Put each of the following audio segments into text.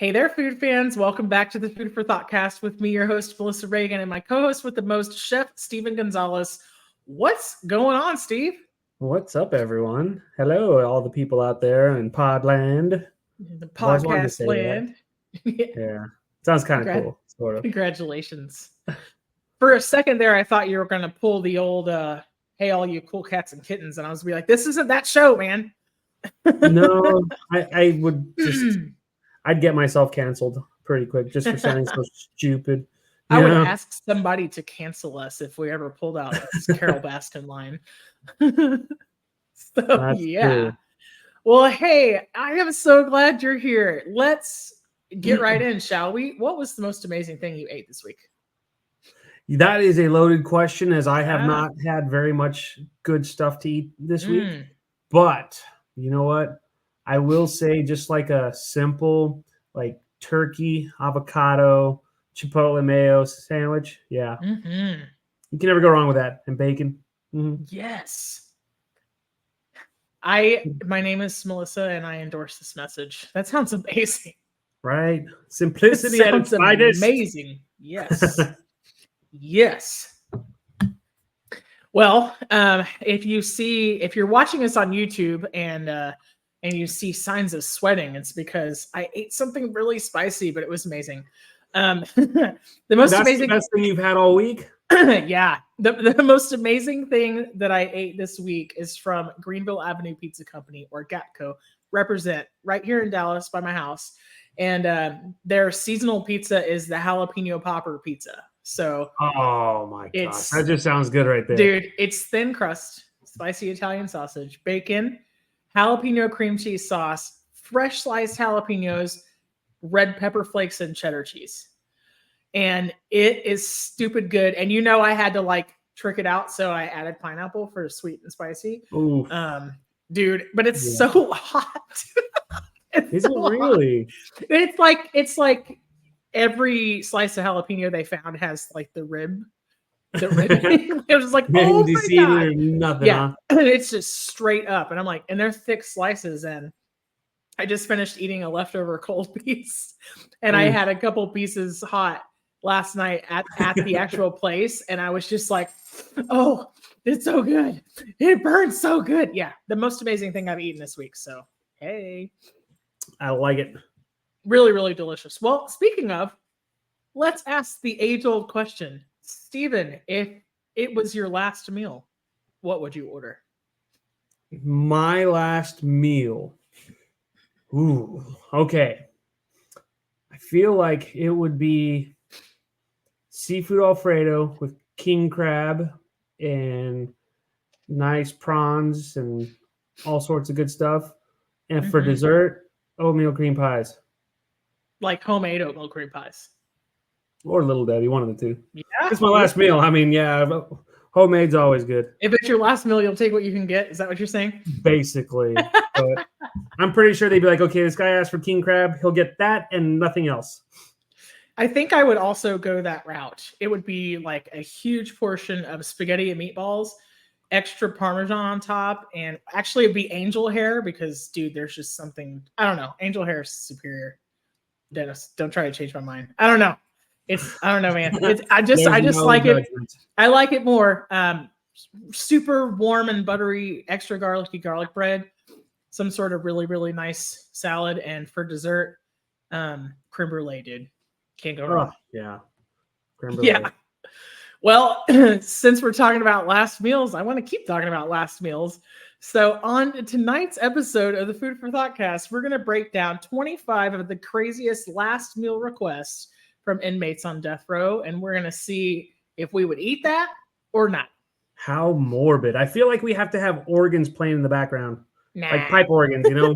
Hey there, food fans. Welcome back to the Food for Thoughtcast with me, your host, Melissa Reagan, and my co-host with the most, Chef Steven Gonzalez. What's going on, Steve? What's up, everyone? Hello, all the people out there in Podland. The I've always wanted to podcast say that. land. Yeah, sounds kind of cool, sort of. Congratulations. For a second there, I thought you were going to pull the old, hey, all you cool cats and kittens. And I was be like, this isn't that show, man. No, I would just, I'd get myself canceled pretty quick just for sounding so stupid. I would ask somebody to cancel us if we ever pulled out this Carol Baskin line. So, That's yeah. true. Well, hey, I am so glad you're here. Let's get right in, shall we? What was the most amazing thing you ate this week? That is a loaded question, as I have Yeah. not had very much good stuff to eat this week. But you know what? I will say, just like a simple, like turkey, avocado, chipotle mayo sandwich. Yeah. Mm-hmm. You can never go wrong with that. And bacon. Mm-hmm. Yes. My name is Melissa, and I endorse this message. That sounds amazing. Right? Simplicity at its finest. Amazing. Yes. Yes. Well, if you're watching us on YouTube and you see signs of sweating, it's because I ate something really spicy, but it was amazing. The best thing you've had all week. Yeah, the most amazing thing that I ate this week is from Greenville Avenue Pizza Company, or GATCO, represent right here in Dallas by my house. And their seasonal pizza is the jalapeno popper pizza. So, oh my gosh, that just sounds good right there, dude. It's thin crust, spicy Italian sausage, bacon, jalapeno cream cheese sauce, fresh sliced jalapenos, red pepper flakes, and cheddar cheese. And it is stupid good. And you know, I had to like trick it out, so I added pineapple for sweet and spicy. Oof. Dude, but it's so hot. Is it really? It's like every slice of jalapeno they found has like the rib. It was like, oh my god, nothing. Yeah, it's just straight up, and I'm like, and they're thick slices. And I just finished eating a leftover cold piece, and I had a couple pieces hot last night at the actual place, and I was just like, oh, it's so good. It burns so good. Yeah, the most amazing thing I've eaten this week. So, hey. I like it. Really, really delicious. Well, speaking of, let's ask the age-old question. Steven, if it was your last meal, what would you order? My last meal. Ooh, okay. I feel like it would be seafood Alfredo with king crab and nice prawns and all sorts of good stuff. And for dessert, oatmeal cream pies. Like homemade oatmeal cream pies. Or Little Debbie, one of the two. Yeah. It's my last meal. I mean, yeah, homemade's always good. If it's your last meal, you'll take what you can get. Is that what you're saying? Basically. But I'm pretty sure they'd be like, okay, this guy asked for king crab. He'll get that and nothing else. I think I would also go that route. It would be like a huge portion of spaghetti and meatballs, extra Parmesan on top, and actually it'd be angel hair because, dude, there's just something, I don't know. Angel hair is superior. Dennis, don't try to change my mind. I don't know. I don't know, man. I just like it. I like it more. Super warm and buttery, extra garlicky garlic bread, some sort of really, really nice salad, and for dessert, creme brulee, dude. Can't go wrong. Yeah. Yeah. Well, since we're talking about last meals, I want to keep talking about last meals. So on tonight's episode of the Food for Thoughtcast, we're going to break down 25 of the craziest last meal requests from inmates on death row, and we're going to see if we would eat that or not. How morbid. I feel like we have to have organs playing in the background. Like pipe organs, you know?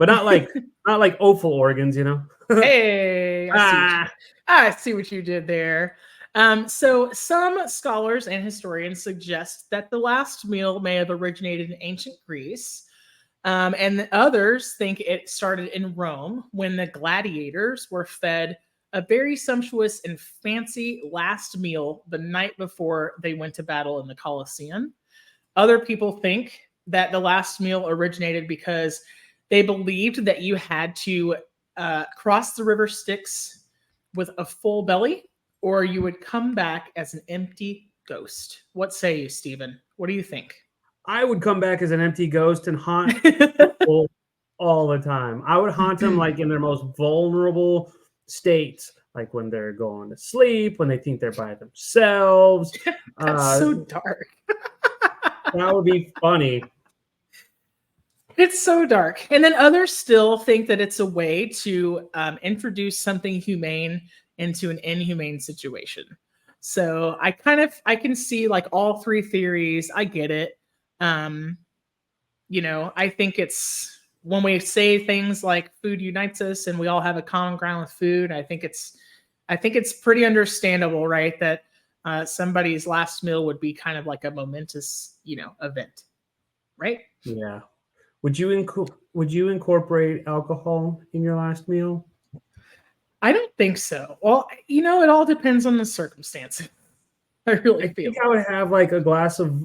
But not like offal organs, you know? Hey, I see what you did there. So some scholars and historians suggest that the last meal may have originated in ancient Greece. And others think it started in Rome when the gladiators were fed a very sumptuous and fancy last meal the night before they went to battle in the Colosseum. Other people think that the last meal originated because They believed that you had to cross the river Styx with a full belly, or you would come back as an empty ghost. What say you, Stephen? What do you think? I would come back as an empty ghost and haunt people all the time. I would haunt them like in their most vulnerable states, like when they're going to sleep, when they think they're by themselves. That's so dark. That would be funny. It's so dark. And then others still think that it's a way to introduce something humane into an inhumane situation. So I can see like all three theories. I get it. I think it's when we say things like food unites us and we all have a common ground with food, I think it's pretty understandable, right? That somebody's last meal would be kind of like a momentous, event, right? Yeah. Would you incorporate alcohol in your last meal? I don't think so. Well, it all depends on the circumstances. I really feel. I would have like a glass of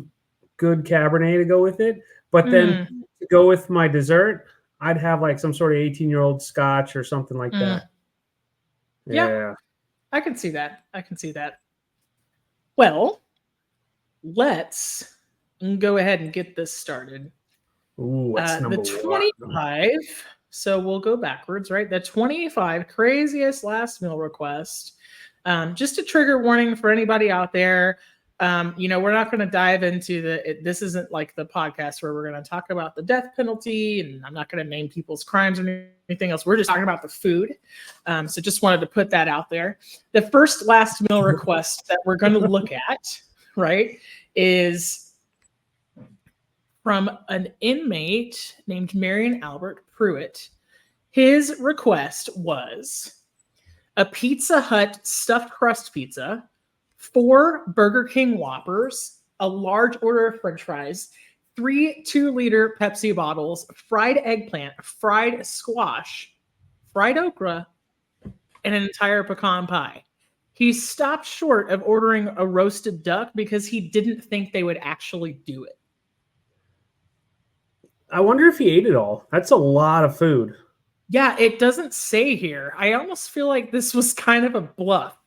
good Cabernet to go with it, but then to go with my dessert, I'd have like some sort of 18-year-old Scotch or something like that. Yeah, I can see that. Well, let's go ahead and get this started. Ooh, that's number the 25. 1. So we'll go backwards, right? The 25 craziest last meal request. Just a trigger warning for anybody out there. We're not going to dive into this isn't like the podcast where we're going to talk about the death penalty, and I'm not going to name people's crimes or anything else. We're just talking about the food. So just wanted to put that out there. The first last meal request that we're going to look at, right, is from an inmate named Marion Albert Pruitt. His request was a Pizza Hut stuffed crust pizza, 4 Burger King Whoppers, a large order of French fries, 3 2-liter Pepsi bottles, fried eggplant, fried squash, fried okra, and an entire pecan pie. He stopped short of ordering a roasted duck because he didn't think they would actually do it. I wonder if he ate it all. That's a lot of food. Yeah, it doesn't say here. I almost feel like this was kind of a bluff.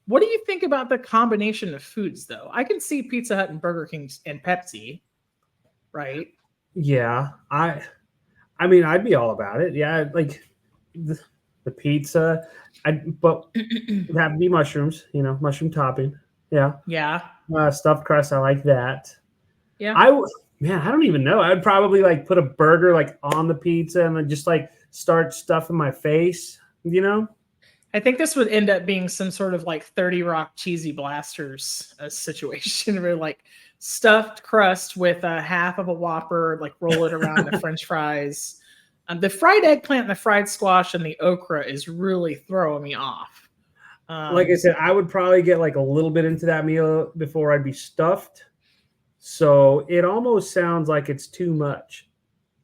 What do you think about the combination of foods, though? I can see Pizza Hut and Burger King and Pepsi, right? Yeah, I mean, I'd be all about it. Yeah, like the pizza, but it'd have to be mushrooms. Mushroom topping. Yeah. Yeah. Stuffed crust, I like that. Yeah. I don't even know. I'd probably like put a burger like on the pizza and then just like start stuffing my face. I think this would end up being some sort of like 30 Rock Cheesy Blasters situation where like stuffed crust with a half of a Whopper, like roll it around the French fries. The fried eggplant and the fried squash and the okra is really throwing me off. Like I said, I would probably get like a little bit into that meal before I'd be stuffed. So it almost sounds like it's too much.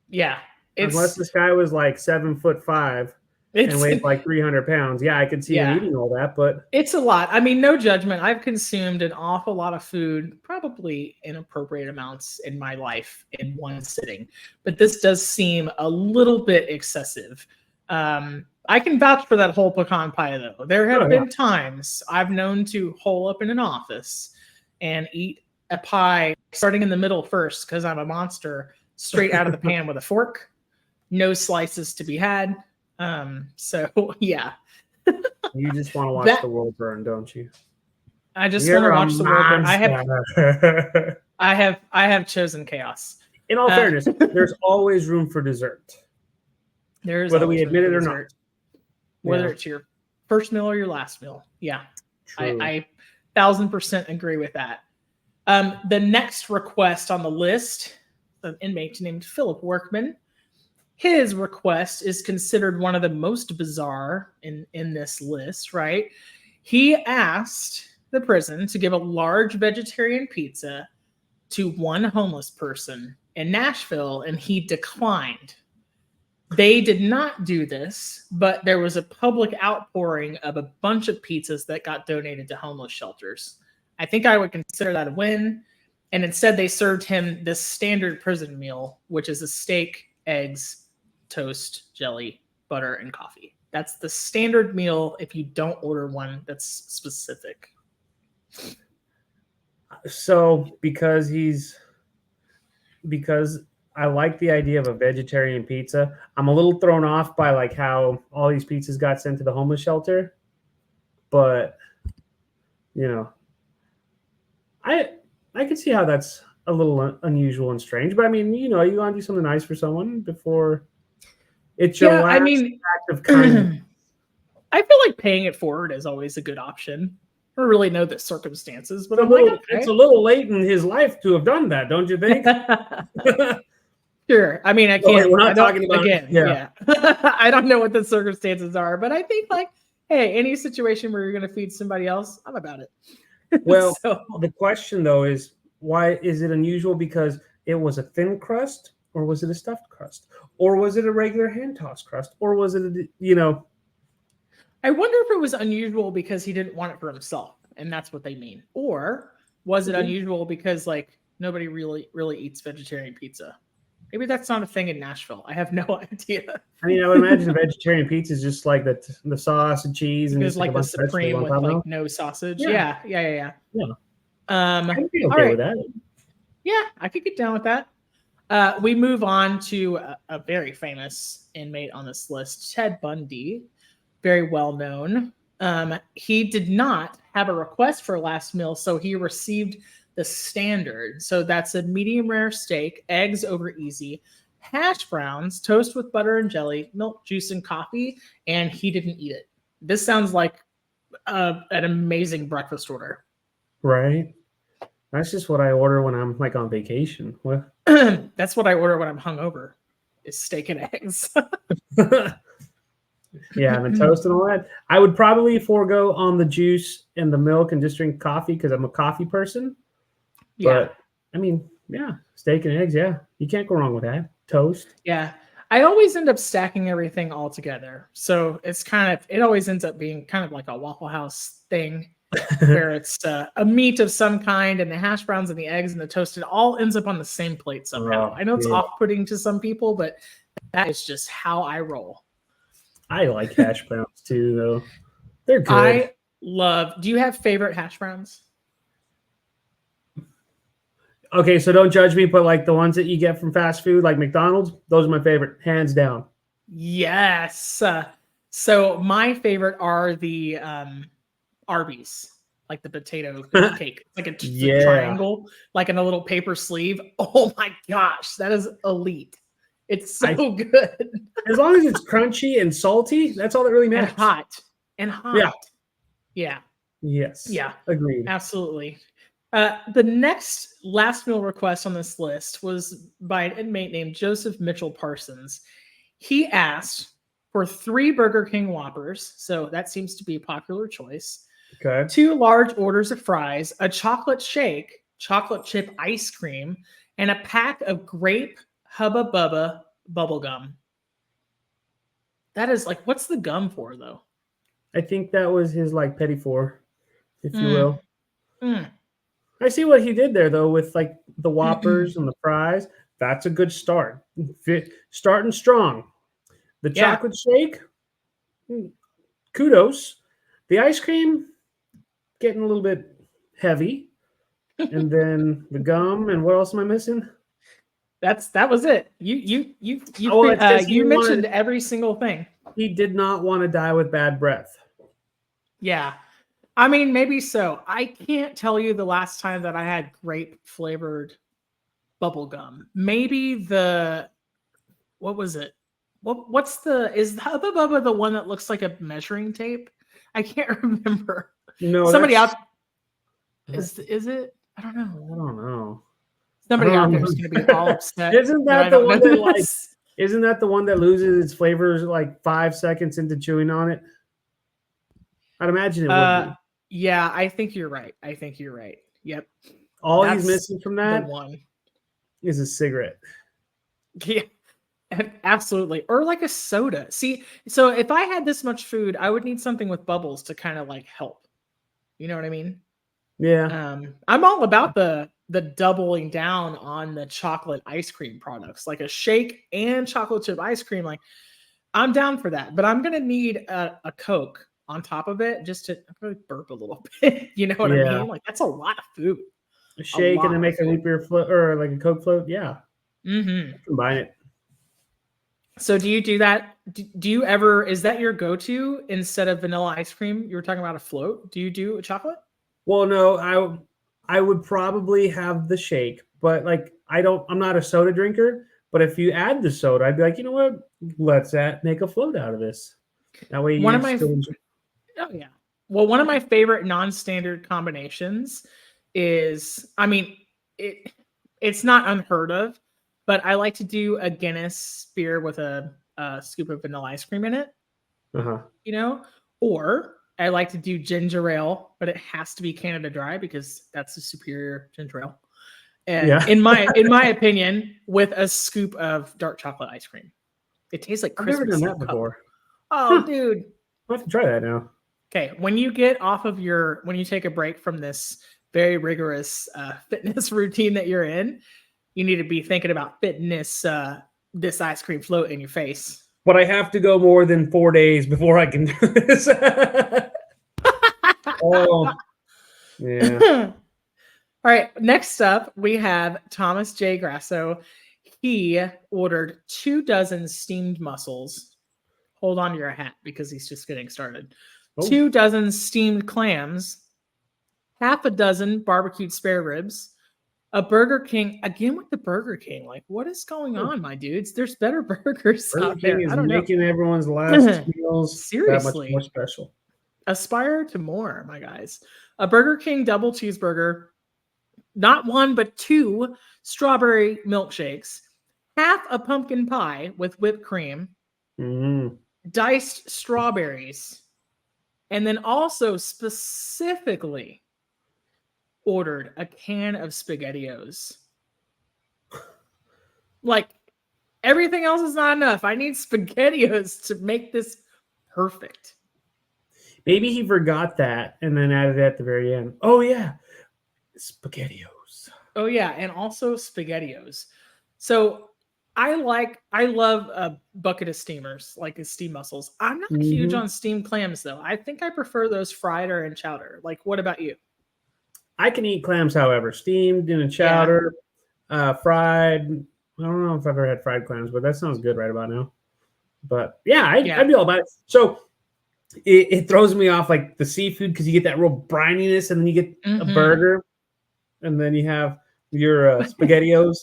Yeah. Unless this guy was like 7'5" and weighed like 300 pounds. Yeah, I could see him eating all that, but it's a lot. I mean, no judgment. I've consumed an awful lot of food, probably inappropriate amounts in my life in one sitting. But this does seem a little bit excessive. I can vouch for that whole pecan pie, though. There have been times I've known to hole up in an office and eat a pie starting in the middle first because I'm a monster, straight out of the pan with a fork. No slices to be had. So yeah. You just want to watch the world burn, don't you? I just want to watch the world burn. I have chosen chaos. In all fairness, there's always room for dessert. There's whether we admit it or not. Whether it's your first meal or your last meal. Yeah. I 1000% agree with that. The next request on the list, an inmate named Philip Workman. His request is considered one of the most bizarre in this list, right? He asked the prison to give a large vegetarian pizza to one homeless person in Nashville, and he declined. They did not do this, but there was a public outpouring of a bunch of pizzas that got donated to homeless shelters. I think I would consider that a win. And instead, they served him this standard prison meal, which is a steak, eggs, toast, jelly, butter, and coffee. That's the standard meal if you don't order one that's specific. So because I like the idea of a vegetarian pizza, I'm a little thrown off by like how all these pizzas got sent to the homeless shelter. But you know, I can see how that's a little unusual and strange. But I mean, you want to do something nice for someone before it's your last act of kindness. I feel like paying it forward is always a good option. I don't really know the circumstances, but it's a little late in his life to have done that, don't you think? Sure. I mean, I can't. We're not talking about again. Yeah. I don't know what the circumstances are, but I think like, hey, any situation where you're going to feed somebody else, I'm about it. Well, the question though is, why is it unusual? Because it was a thin crust, or was it a stuffed crust, or was it a regular hand tossed crust, or was it I wonder if it was unusual because he didn't want it for himself, and that's what they mean, or was it unusual because like nobody really eats vegetarian pizza? Maybe that's not a thing in Nashville. I have no idea. I mean, I would imagine a vegetarian pizza is just like the sauce and cheese and just like the supreme with like no sausage. Yeah. I'd be okay right. with that. Yeah, I could get down with that. We move on to a very famous inmate on this list, Ted Bundy, very well known. He did not have a request for a last meal, so he received the standard. So that's a medium rare steak, eggs over easy, hash browns, toast with butter and jelly, milk, juice, and coffee, and he didn't eat it. This sounds like an amazing breakfast order. Right. That's just what I order when I'm like on vacation. What? That's what I order when I'm hungover, is steak and eggs. Yeah, and the toast and all that. I would probably forego on the juice and the milk and just drink coffee because I'm a coffee person. Yeah. But I mean, yeah, steak and eggs. Yeah, you can't go wrong with that. Toast. Yeah. I always end up stacking everything all together. So it always ends up being kind of like a Waffle House thing where it's a meat of some kind and the hash browns and the eggs and the toast. It all ends up on the same plate somehow. I know it's off-putting to some people, but that is just how I roll. I like hash browns too, though. They're good. Do you have favorite hash browns? Okay, so don't judge me, but like the ones that you get from fast food, like McDonald's, those are my favorite, hands down. Yes. So my favorite are the Arby's, like the potato cake, like a triangle, like in a little paper sleeve. Oh my gosh, that is elite. It's so good. As long as it's crunchy and salty, that's all that really matters. And hot. Yeah. Yes. Yeah. Agreed. Absolutely. The next last meal request on this list was by an inmate named Joseph Mitchell Parsons. He asked for 3 Burger King Whoppers, so that seems to be a popular choice. Okay. 2 large orders of fries, a chocolate shake, chocolate chip ice cream, and a pack of grape Hubba Bubba bubble gum. That is like, what's the gum for, though? I think that was his like petit four, if you will. I see what he did there though with like the Whoppers and the fries. That's a good start. Starting strong. The chocolate shake, kudos. The ice cream, getting a little bit heavy. And then the gum, and what else am I missing? That was it. You mentioned every single thing. He did not want to die with bad breath. Yeah. I mean, maybe so. I can't tell you the last time that I had grape flavored bubble gum. Maybe what was it? Is Hubba Bubba the one that looks like a measuring tape? I can't remember. No, somebody else. Is it? I don't know. Somebody out there is going to be all upset. Isn't that the one that Isn't that the one that loses its flavors like 5 seconds into chewing on it? I'd imagine it would be. Yeah, I think you're right. Yep. All he's missing from that one is a cigarette. Yeah, absolutely. Or like a soda. See, so if I had this much food, I would need something with bubbles to kind of like help. You know what I mean? Yeah. I'm all about the the doubling down on the chocolate ice cream products, like a shake and chocolate chip ice cream. Like, I'm down for that, but I'm gonna need a Coke on top of it just to I'm gonna burp a little bit. You know what I Yeah. mean? Like, that's a lot of food. A A shake and lot then of make a food. root beer float or like a Coke float. Yeah. Hmm. Combine it. So do you do that? Do you ever, is that your go-to instead of vanilla ice cream? You were talking about a float. Do you do a chocolate? Well, no, I would probably have the shake, but like I'm not a soda drinker. But if you add the soda, I'd be like, you know what? Let's make a float out of this. That way One you of my still enjoy. Oh yeah. Well, one of my favorite non-standard combinations is, I mean, it it's not unheard of, but I like to do a Guinness beer with a scoop of vanilla ice cream in it, Uh-huh. you know, or I like to do ginger ale, but it has to be Canada Dry because that's the superior ginger ale. And Yeah. in my opinion, with a scoop of dark chocolate ice cream, it tastes like I've never Christmas done in a that cup. before. Oh, Huh. dude. I'll have to try that now. Okay, when you get off of when you take a break from this very rigorous fitness routine that you're in, you need to be thinking about fitting this ice cream float in your face. But I have to go more than 4 days before I can do this. Oh, yeah. All right, next up we have Thomas J. Grasso. He ordered 2 dozen steamed mussels. Hold on to your hat because he's just getting started. Oh. 2 dozen steamed clams, half a dozen barbecued spare ribs, a Burger King, again with the Burger King. Like, what is going on, my dudes? There's better burgers Burger out there. King I is don't know. making everyone's last meals that much more Seriously, special. aspire to more, my guys. A Burger King double cheeseburger, not one, but 2 strawberry milkshakes, half a pumpkin pie with whipped cream, Mm. diced strawberries, and then also specifically ordered a can of SpaghettiOs. Like, everything else is not enough. I need SpaghettiOs to make this perfect. Maybe he forgot that and then added it at the very end. Oh yeah, SpaghettiOs. Oh yeah, and also SpaghettiOs. So I love a bucket of steamers, like the steam mussels. I'm not huge Mhm. on steamed clams though. I think I prefer those fried or in chowder. Like, what about you? I can eat clams, however, steamed in a Yeah. chowder, fried. I don't know if I've ever had fried clams, but that sounds good right about now. But yeah, Yeah. I'd be all about it. So it throws me off like the seafood because you get that real brininess, and then you get a Mhm. burger, and then you have your SpaghettiOs.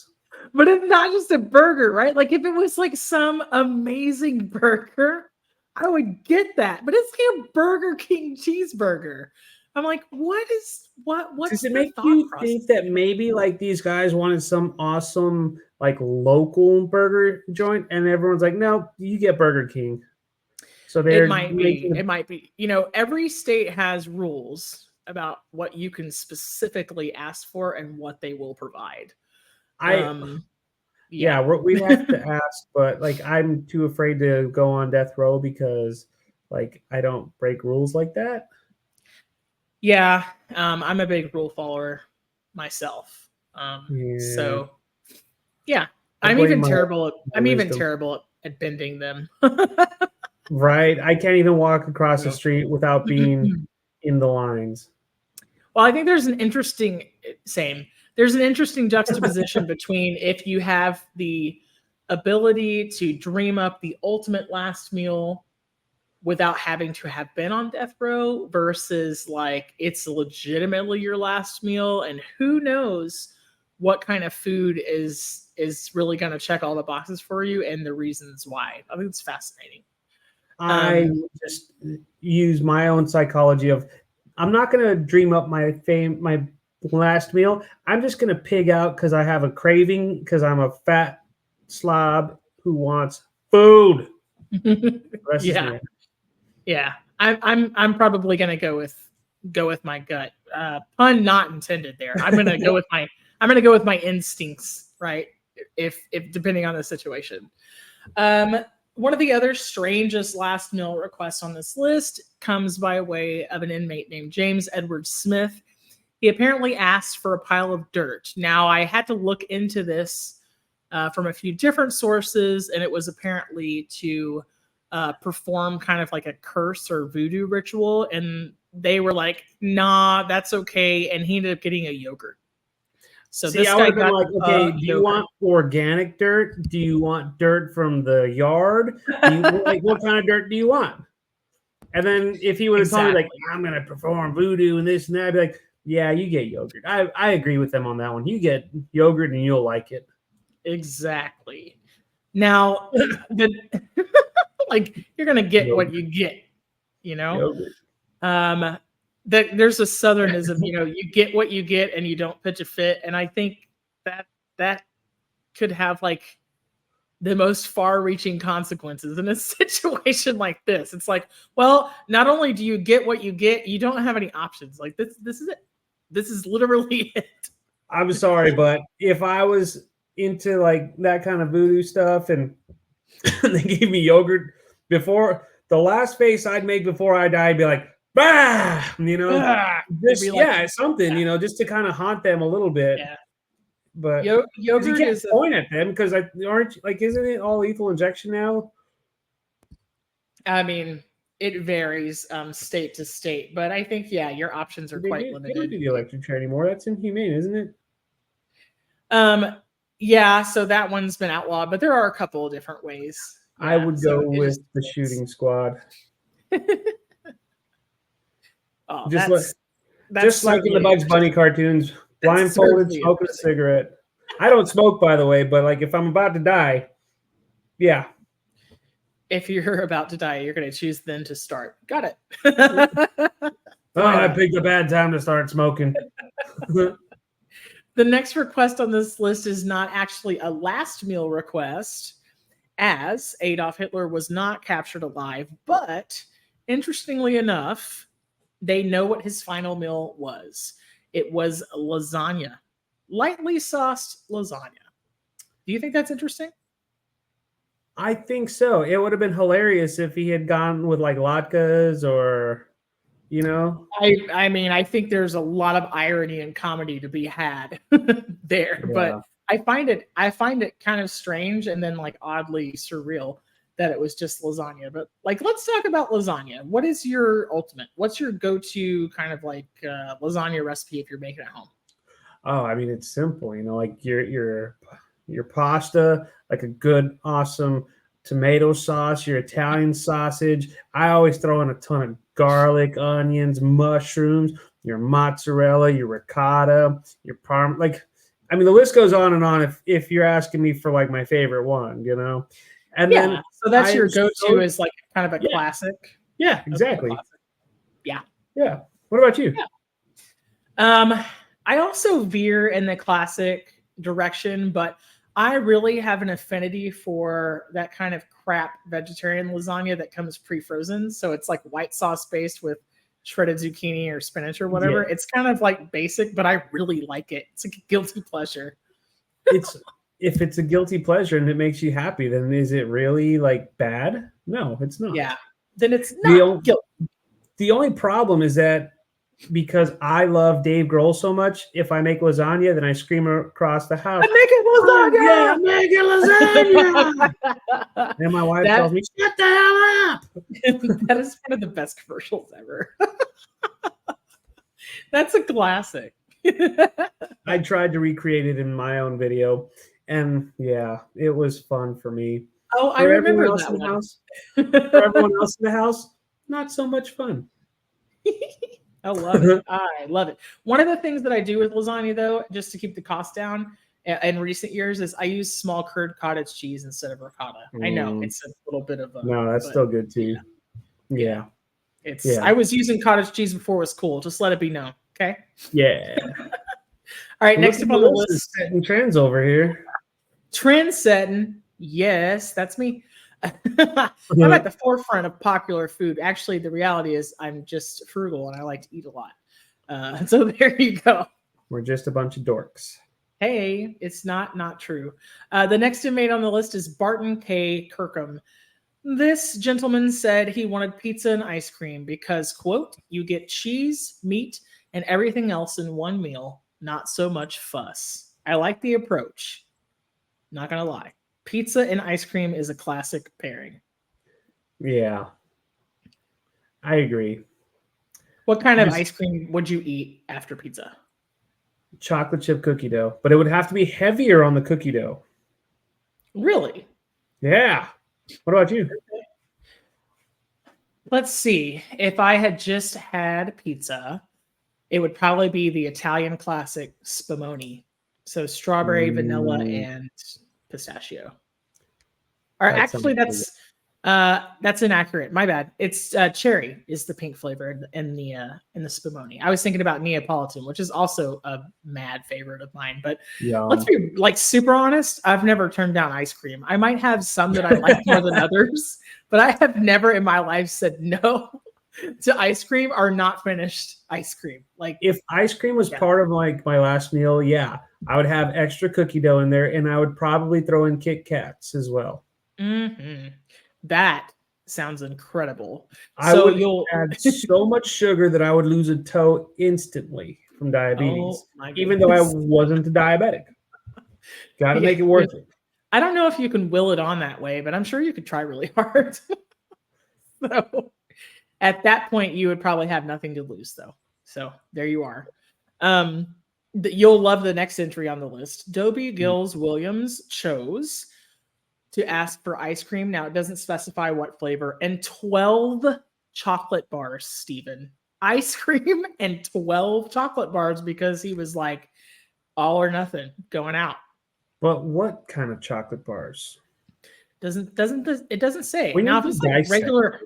But it's not just a burger, right? Like, if it was like some amazing burger, I would get that. But it's like a Burger King cheeseburger. I'm like, what's Does it the make thought you process? think that maybe like these guys wanted some awesome like local burger joint, and everyone's like, no, you get Burger King. So they're It might be. making It might be. You know, every state has rules about what you can specifically ask for and what they will provide. I Yeah. we'd have to ask, but like I'm too afraid to go on death row because like I don't break rules like that. Yeah. I'm a big rule follower myself. Yeah, So yeah, I I'm blame even my terrible at my wisdom. bending them. Right, I can't even walk across the Yeah. street without being in the lines. Well, I think there's an interesting juxtaposition between if you have the ability to dream up the ultimate last meal without having to have been on death row versus like it's legitimately your last meal, and who knows what kind of food is really going to check all the boxes for you and the reasons why. I think it's fascinating. I just use my own psychology of I'm not going to dream up my last meal. I'm just going to pig out because I have a craving because I'm a fat slob who wants food. That's just Yeah. me. Yeah, I'm probably gonna go with my gut. Pun not intended there. I'm gonna go with my instincts, right? If depending on the situation. One of the other strangest last meal requests on this list comes by way of an inmate named James Edward Smith. he apparently asked for a pile of dirt. Now, I had to look into this from a few different sources, and it was apparently to perform kind of like a curse or voodoo ritual. And they were like, nah, that's okay. And he ended up getting a yogurt. So See, this I guy would have been got like, okay, do you yogurt. want organic dirt? Do you want dirt from the yard? Do you like what kind of dirt do you want? And then if he would have told me like, Exactly. I'm gonna perform voodoo and this and that, I'd be like, yeah, you get yogurt. I agree with them on that one. You get yogurt and you'll like it. Exactly. Now, like you're gonna get what you get, you know. Yogurt. There's a southernism, you know, you get what you get and you don't pitch a fit, and I think that could have like the most far-reaching consequences in a situation like this. It's like, well, not only do you get what you get, you don't have any options. Like this is it. This is literally it. I'm sorry, but if I was into like that kind of voodoo stuff and they gave me yogurt before the last face I'd make before I die, I'd be like, bah, you know, just something, you know, just to kind of haunt them a little bit. Yeah. But you yogurt can't is point at them because aren't like isn't it all lethal injection now? I mean, it varies state to state, but I think your options are quite limited. They don't do the electric chair anymore. That's inhumane, isn't it? Yeah, so that one's been outlawed, but there are a couple of different ways. I would go with the shooting squad. Oh, just that's like in the Bugs Bunny cartoons, blindfolded, smoking a cigarette. I don't smoke, by the way, but like if I'm about to die, yeah. If you're about to die, you're going to choose then to start. Got it. I picked a bad time to start smoking. The next request on this list is not actually a last meal request, as Adolf Hitler was not captured alive, but interestingly enough, they know what his final meal was. It was lasagna, lightly sauced lasagna. Do you think that's interesting? I think so. It would have been hilarious if he had gone with like latkes or, you know. I mean, I think there's a lot of irony and comedy to be had there, but I find it kind of strange and then like oddly surreal that it was just lasagna. But like, let's talk about lasagna. What is your ultimate? What's your go-to kind of like lasagna recipe if you're making it at home? Oh, I mean, it's simple. You know, like your pasta, like a good, awesome tomato sauce, your Italian sausage. I always throw in a ton of garlic, onions, mushrooms, your mozzarella, your ricotta, your parm. Like, I mean, the list goes on and on. If you're asking me for like my favorite one, you know. And then so that's your go-to is like kind of a classic. Yeah, exactly. Yeah. Yeah. What about you? Yeah. I also veer in the classic direction, but I really have an affinity for that kind of crap vegetarian lasagna that comes pre-frozen. So it's like white sauce based with shredded zucchini or spinach or whatever. Yeah. It's kind of like basic, but I really like it. It's a guilty pleasure. If it's a guilty pleasure and it makes you happy, then is it really like bad? No, it's not. Yeah. Then it's not guilty. The only problem is that because I love Dave Grohl so much, if I make lasagna, then I scream across the house, I'm making lasagna! Yeah, and my wife tells me, shut the hell up! That is one of the best commercials ever. That's a classic. I tried to recreate it in my own video, and yeah, it was fun for me. Oh, I remember that one. For everyone else in the house, not so much fun. I love it. I love it. One of the things that I do with lasagna, though, just to keep the cost down in recent years, is I use small curd cottage cheese instead of ricotta. I know it's a little bit of a... No, that's still good too. Yeah. I was using cottage cheese before it was cool. Just let it be known. Okay? Yeah. All right, next up on the list is setting trends over here. Trend setting. Yes, that's me. I'm at the forefront of popular food. Actually, the reality is I'm just frugal and I like to eat a lot. So there you go. We're just a bunch of dorks. Hey, it's not true. The next inmate on the list is Barton K. Kirkham. This gentleman said he wanted pizza and ice cream because, quote, you get cheese, meat, and everything else in one meal. Not so much fuss. I like the approach. Not gonna lie. Pizza and ice cream is a classic pairing. Yeah, I agree. What kind of Just ice cream would you eat after pizza? chocolate chip cookie dough, but it would have to be heavier on the cookie dough. Really? Yeah. What about you? Let's see. If I had just had pizza, it would probably be the Italian classic spumoni. So strawberry, vanilla, Mm, and pistachio. Or that sounds actually, really good. that's inaccurate. My bad. It's cherry is the pink flavor in the spumoni. I was thinking about Neapolitan, which is also a mad favorite of mine. But let's Yum. be like super honest. I've never turned down ice cream. I might have some that I like more than others, but I have never in my life said no to ice cream or not finished ice cream. Like, If ice cream was yeah. part of like my last meal, yeah, I would have extra cookie dough in there, and I would probably throw in Kit Kats as well. Mhm. That sounds incredible. I So would you'll add so much sugar that I would lose a toe instantly from oh diabetes, my even though I goodness. wasn't a diabetic. Got to Yeah, make it worth it. I don't know if you can will it on that way, but I'm sure you could try really hard. So at that point, you would probably have nothing to lose, though. So there you are. You'll love the next entry on the list. Dobie Gills Williams chose to ask for ice cream. Now it doesn't specify what flavor and 12 chocolate bars, Stephen. Ice cream and 12 chocolate bars because he was like all or nothing going out. But what kind of chocolate bars? It doesn't say. We Now need if to it's like dissect. regular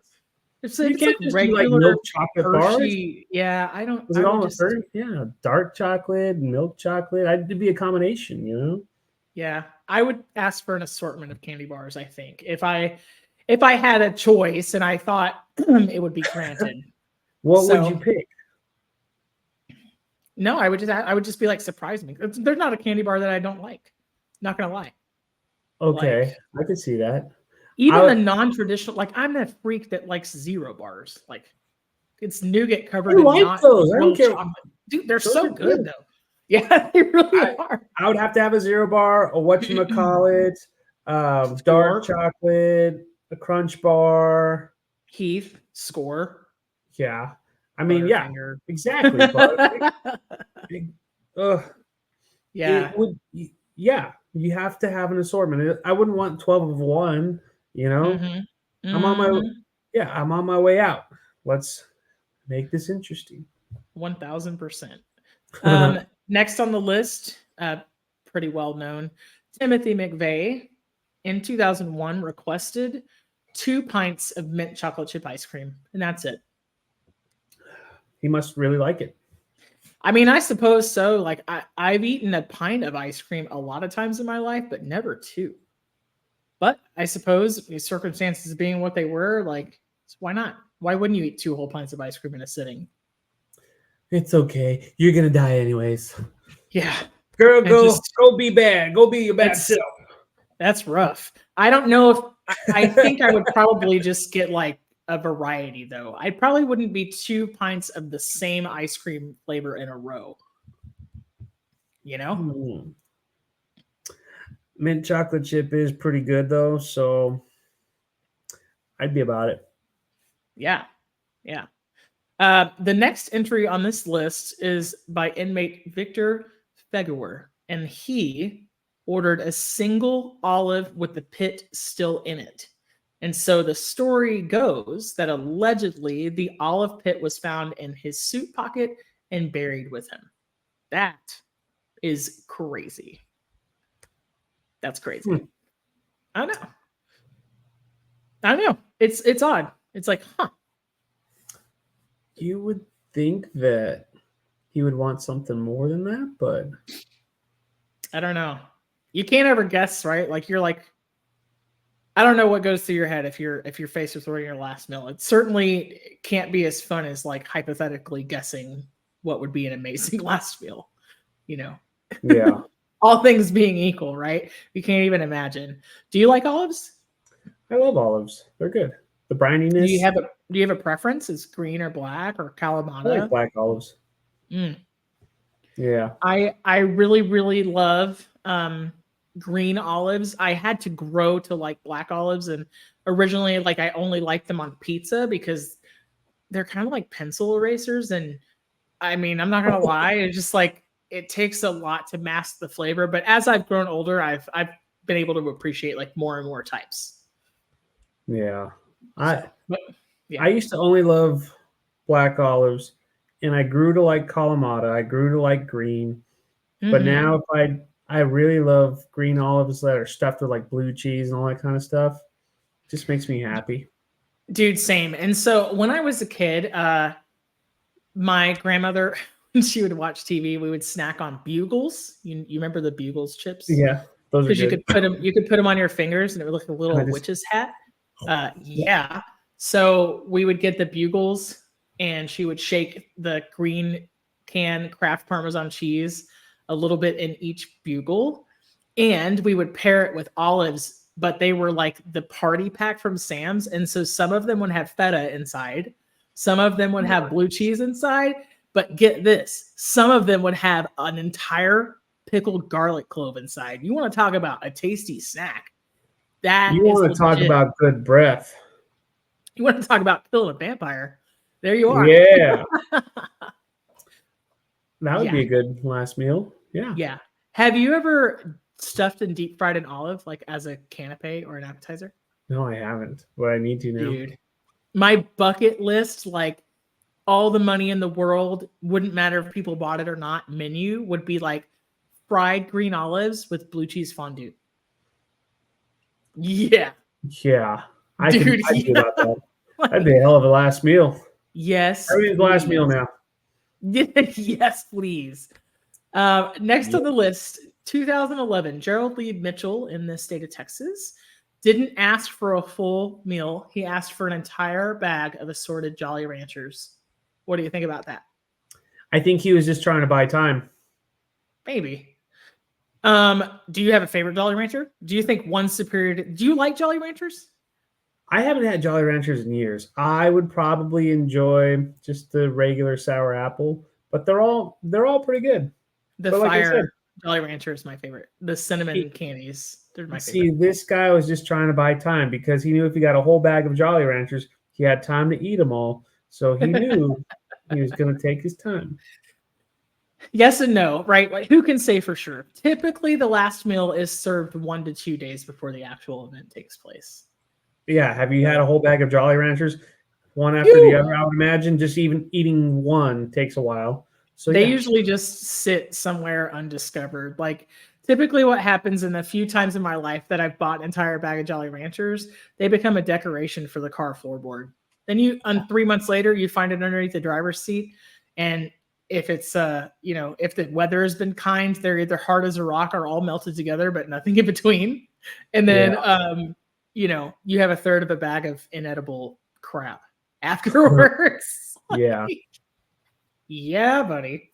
if You it's like can't just do like regular milk chocolate bars. Hershey, yeah, Is I it would all a just third? Yeah, dark chocolate, milk chocolate. It'd be a combination, you know. yeah, I would ask for an assortment of candy bars, I think. If I had a choice and I thought it would be granted. What would you So pick? no, I would just be like, surprise me. There's not a candy bar that I don't like. Not gonna lie. Like Okay, I could see that. even I the non-traditional, like I'm that freak that likes zero bars. Like it's nougat I covered in like not those. I don't real care. chocolate. Dude, they're Those so are good good. though. Yeah, they really I, are. I would have to have a zero bar, a whatchamacallit, dark Score, chocolate, a crunch bar. Heath, score, Yeah. I mean, yeah, Butterfinger. exactly. But uh, Yeah. it would, yeah, you have to have an assortment. I wouldn't want 12 of one, you know? Mhm. I'm on my, Mhm. yeah, I'm on my way out. Let's make this interesting. 1000%. Next on the list, pretty well known, Timothy McVeigh in 2001 requested 2 pints of mint chocolate chip ice cream, and that's it. He must really like it. I mean, I suppose so. Like I've eaten a pint of ice cream a lot of times in my life, but never 2. But I suppose the circumstances being what they were, like, why not? Why wouldn't you eat 2 whole pints of ice cream in a sitting? It's okay. You're gonna die anyways. Yeah, Girl, and go just go be bad. Go be your bad it's self. that's rough. I don't know if I think I would probably just get like a variety though. I probably wouldn't be 2 pints of the same ice cream flavor in a row. You know? Hmm. Mint chocolate chip is pretty good though, so I'd be about it. Yeah. Yeah. The next entry on this list is by inmate Victor Feguer, and he ordered a single olive with the pit still in it. And so the story goes that allegedly the olive pit was found in his suit pocket and buried with him. That is crazy. That's crazy. Hmm. I know. I know. It's odd. It's like, huh. You would think that he would want something more than that, but I don't know. You can't ever guess, right? Like you're like, I don't know what goes through your head if you're faced with ordering your last meal. It certainly can't be as fun as like hypothetically guessing what would be an amazing last meal. You know, yeah. all things being equal, right? You can't even imagine. Do you like olives? I love olives. They're good. The Do brininess. you have a preference? Is green or black or I like Kalamata? black olives. Mm. Yeah. I really really love green olives. I had to grow to like black olives, and originally like I only liked them on pizza because they're kind of like pencil erasers. And I mean, I'm not gonna lie, it's just like it takes a lot to mask the flavor. But as I've grown older, I've been able to appreciate like more and more types. Yeah. So, I but yeah. I used to only love black olives, and I grew to like Kalamata. I grew to like green. But Mhm. now, if I really love green olives that are stuffed with like blue cheese and all that kind of stuff. Just makes me happy. Dude, same. And so when I was a kid, my grandmother, when she would watch TV, we would snack on bugles. You remember the bugles chips? Yeah, those are Because good. you could put them on your fingers and it would look like a And I little just witch's hat. yeah, Yeah. So we would get the bugles and she would shake the green can Kraft Parmesan cheese a little bit in each bugle. And we would pair it with olives, but they were like the party pack from Sam's. And so some of them would have feta inside, some of them would have blue cheese inside. But get this, some of them would have an entire pickled garlic clove inside. You want to talk about a tasty snack? That you is want to talk legit. about good breath. You want to talk about killing a vampire? There you are. Yeah, that would Yeah. be a good last meal. Yeah. Yeah. Have you ever stuffed and deep fried an olive like as a canapé or an appetizer? No, I haven't, but I need to now. Dude, my bucket list, like all the money in the world, wouldn't matter if people bought it or not, menu would be like fried green olives with blue cheese fondue. Yeah. Yeah, Dude, I do yeah. about that. That'd be a hell of a last meal. Yes. Everything's last meal now. Yes, please. Next Yeah. on the list, 2011, Gerald Lee Mitchell in the state of Texas didn't ask for a full meal. He asked for an entire bag of assorted Jolly Ranchers. What do you think about that? I think he was just trying to buy time. Maybe. Do you have a favorite Jolly Rancher? Do you think one's superior do you like Jolly Ranchers? I haven't had Jolly Ranchers in years. I would probably enjoy just the regular sour apple, but they're all pretty good. The But like I said, fire Jolly Rancher is my favorite. The cinnamon he, candies, they're my see, favorite. this guy was just trying to buy time because he knew if he got a whole bag of Jolly Ranchers, he had time to eat them all. So he knew he was going to take his time. Yes and no, right? Like, who can say for sure? Typically, the last meal is served 1 to 2 days before the actual event takes place. Yeah, have you had a whole bag of Jolly Ranchers, one after the other? I would imagine just even eating one takes a while. So They yeah. usually just sit somewhere undiscovered. Like typically what happens in the few times in my life that I've bought an entire bag of Jolly Ranchers, they become a decoration for the car floorboard. Then 3 months later, you find it underneath the driver's seat. And if it's if the weather has been kind, they're either hard as a rock or all melted together, but nothing in between. And then you have a third of a bag of inedible crap afterwards. Yeah. Yeah, buddy.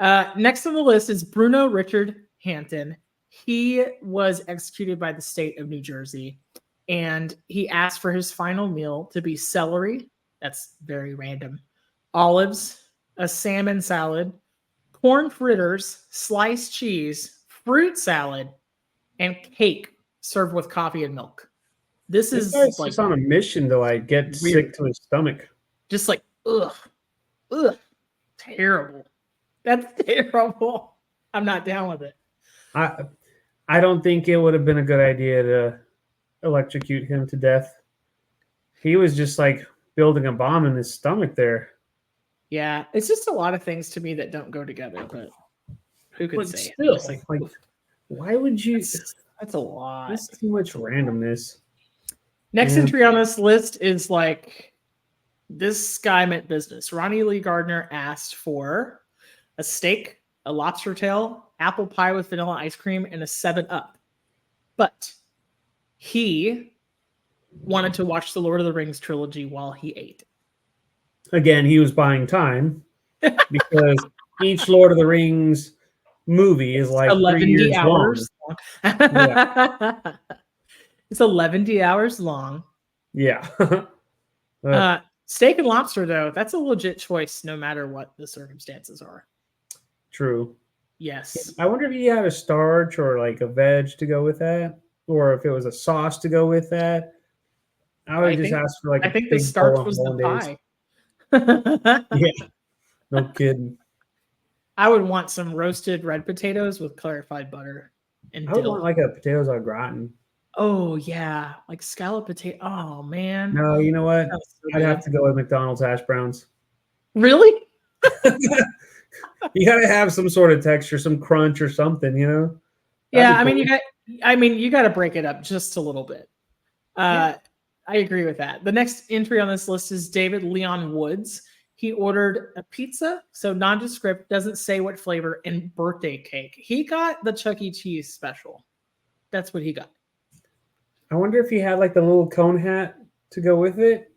Next on the list is Bruno Richard Hampton. He was executed by the state of New Jersey, and he asked for his final meal to be celery. That's very random. Olives, a salmon salad, corn fritters, sliced cheese, fruit salad, and cake served with coffee and milk. This This is guy's like just on a mission to like get weird. sick to his stomach. Just like ugh, terrible. That's terrible. I'm not down with it. I don't think it would have been a good idea to electrocute him to death. He was just like building a bomb in his stomach there. Yeah, it's just a lot of things to me that don't go together, but who could But say? still, It's like, why would you? that's a lot. That's too much randomness. Next Yeah. entry on this list is like this guy meant business. Ronnie Lee Gardner asked for a steak, a lobster tail, apple pie with vanilla ice cream, and a 7-Up. But he wanted to watch the Lord of the Rings trilogy while he ate. Again, he was buying time because each Lord of the Rings movie is like 3 years hours long. It's 11 hours long. Yeah. Steak and lobster, though, that's a legit choice no matter what the circumstances are. True. Yes. I wonder if you had a starch or like a veg to go with that, or if it was a sauce to go with that. I would I just think ask for like I a think the big bowl starch of was the hollandaise. pie. Yeah, no kidding. I would want some roasted red potatoes with clarified butter and I would want dill. like a potatoes au gratin. Oh yeah, like scallop potato. Oh man, No, you know what? sounds so I'd have good. to go with McDonald's hash browns. Really? You got to have some sort of texture, some crunch or something, you know? That'd Yeah, be I mean cool. you got to break it up just a little bit. Yeah. I agree with that. The next entry on this list is David Leon Woods. He ordered a pizza, so nondescript, doesn't say what flavor, and birthday cake. He got the Chuck E. Cheese special. That's what he got. I wonder if he had like the little cone hat to go with it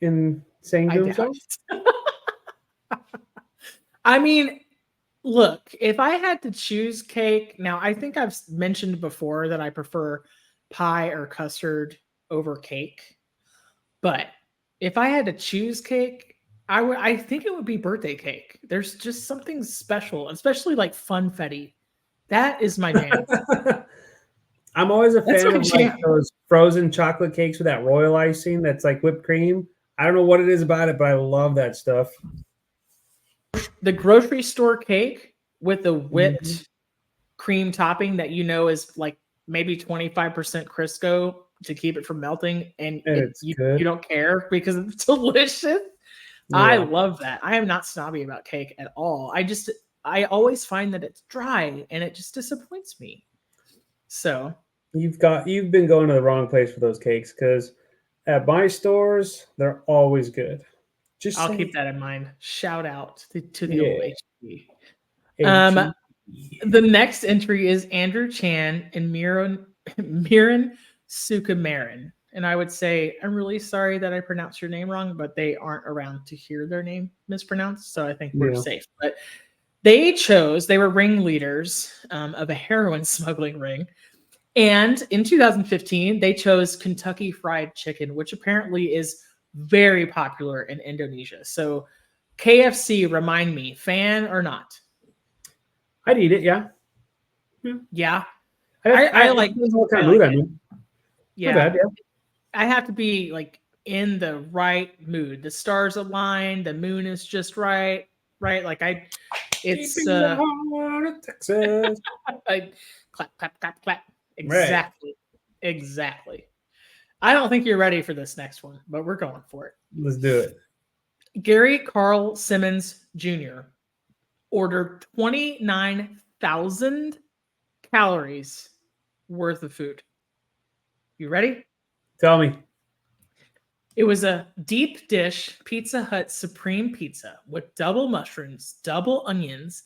and saying I to doubt himself. it. I mean, look, if I had to choose cake, now I think I've mentioned before that I prefer pie or custard over cake. But if I had to choose cake, I think it would be birthday cake. There's just something special, especially like funfetti. That is my jam. I'm always a That's fan my of like jam. those frozen chocolate cakes with that royal icing that's like whipped cream. I don't know what it is about it, but I love that stuff. The grocery store cake with the Mhm. whipped cream topping that you know is like maybe 25% Crisco to keep it from melting, and And it's you good. don't care because it's delicious. I Yeah. love that. I am not snobby about cake at all. I always find that it's dry and it just disappoints me. So You've been going to the wrong place for those cakes because at my stores, they're always good. Just I'll keep say, that in mind. Shout out to the old yeah, HB. Um, HE. the next entry is Andrew Chan and Miran Sukamaran. And I would say, I'm really sorry that I pronounced your name wrong, but they aren't around to hear their name mispronounced. So I think we're Yeah. safe. But they were ringleaders of a heroin smuggling ring. And in 2015, they chose Kentucky Fried Chicken, which apparently is very popular in Indonesia. So KFC, remind me, fan or not? I'd eat it. Yeah. Yeah. Yeah, I I it like depends on what kind I of mood like I'm it. in. Not Yeah, bad. Yeah. I have to be like in the right mood. The stars align, the moon is just right, right? Like Deep it's in the heart of Texas. I clap clap clap clap. Right. Exactly. Exactly. I don't think you're ready for this next one, but we're going for it. Let's do it. Gary Carl Simmons Jr. ordered 29,000 calories worth of food. You ready? Tell me. It was a deep dish Pizza Hut Supreme Pizza with double mushrooms, double onions,